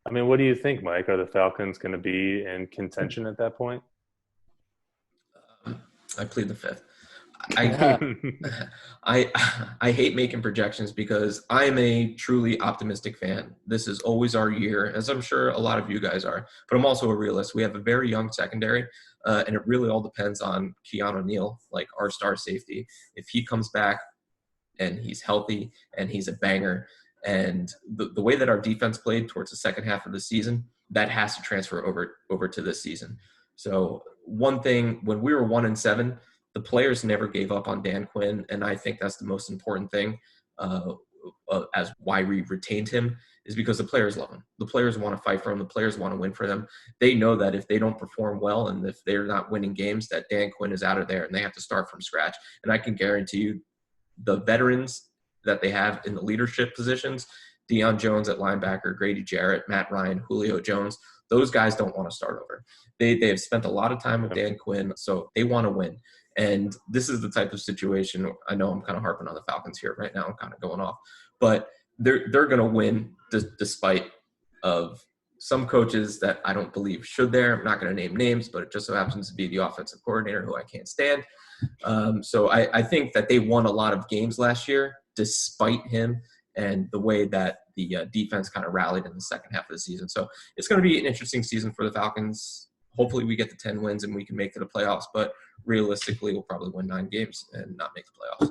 I mean, what do you think, Mike? Are the Falcons going to be in contention at that point? I plead the fifth. I I I hate making projections because I'm a truly optimistic fan. This is always our year, as I'm sure a lot of you guys are. But I'm also a realist. We have a very young secondary, and it really all depends on Keanu Neal, like our star safety. If he comes back and he's healthy and he's a banger, and the way that our defense played towards the second half of the season, that has to transfer over to this season. So one thing, when we were 1-7, the players never gave up on Dan Quinn, and I think that's the most important thing as why we retained him, is because the players love him. The players want to fight for him. The players want to win for them. They know that if they don't perform well and if they're not winning games, that Dan Quinn is out of there and they have to start from scratch. And I can guarantee you the veterans that they have in the leadership positions, Deion Jones at linebacker, Grady Jarrett, Matt Ryan, Julio Jones, those guys don't want to start over. They have spent a lot of time with Dan Quinn, so they want to win. And this is the type of situation. I know I'm kind of harping on the Falcons here right now. I'm kind of going off. But they're going to win despite of some coaches that I don't believe should there. I'm not going to name names, but it just so happens to be the offensive coordinator who I can't stand. So I think that they won a lot of games last year despite him and the way that the defense kind of rallied in the second half of the season. So it's going to be an interesting season for the Falcons. Hopefully we get to 10 wins and we can make it to the playoffs, but realistically we'll probably win 9 games and not make the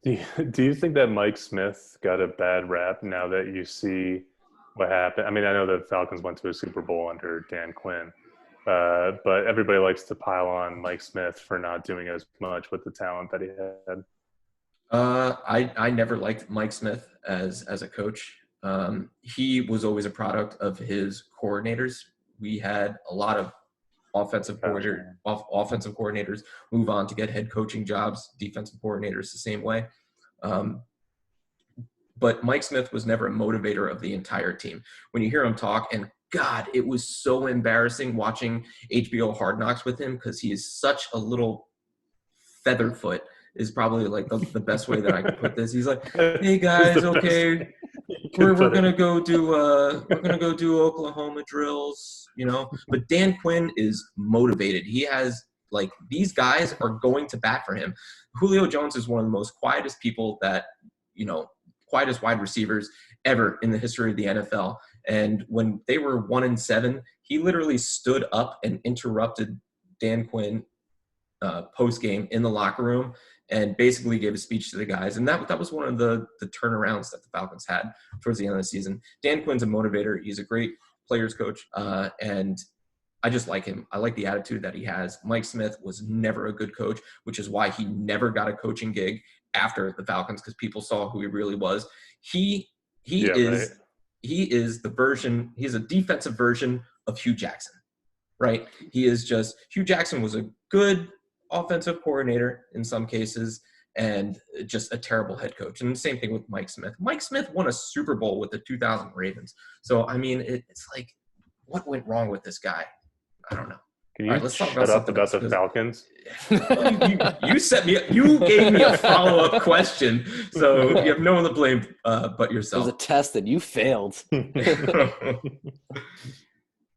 playoffs. Do you think that Mike Smith got a bad rap now that you see what happened? I mean, I know the Falcons went to a Super Bowl under Dan Quinn, but everybody likes to pile on Mike Smith for not doing as much with the talent that he had. I never liked Mike Smith as a coach. He was always a product of his coordinators. We had a lot of offensive coordinators move on to get head coaching jobs, defensive coordinators the same way. But Mike Smith was never a motivator of the entire team. When you hear him talk, and God, it was so embarrassing watching HBO Hard Knocks with him because he is such a little featherfoot is probably like the best way that I could put this. He's like, hey guys, okay, we're gonna go do Oklahoma drills, you know. But Dan Quinn is motivated. He has like these guys are going to bat for him. Julio Jones is one of the most quietest people that, you know, quietest wide receivers ever in the history of the NFL. And when they were 1-7, he literally stood up and interrupted Dan Quinn post game in the locker room and basically gave a speech to the guys. And that was one of the turnarounds that the Falcons had towards the end of the season. Dan Quinn's a motivator. He's a great players coach. And I just like him. I like the attitude that he has. Mike Smith was never a good coach, which is why he never got a coaching gig after the Falcons, because people saw who he really was. He is the version, he's a defensive version of Hugh Jackson, right? He is just, Hugh Jackson was a good offensive coordinator in some cases and just a terrible head coach. And the same thing with Mike Smith. Mike Smith won a Super Bowl with the 2000 Ravens. So, I mean, it's like, what went wrong with this guy? I don't know. Can you let's shut up about the Falcons? You set me up. You gave me a follow-up question, so you have no one to blame but yourself. It was a test that you failed.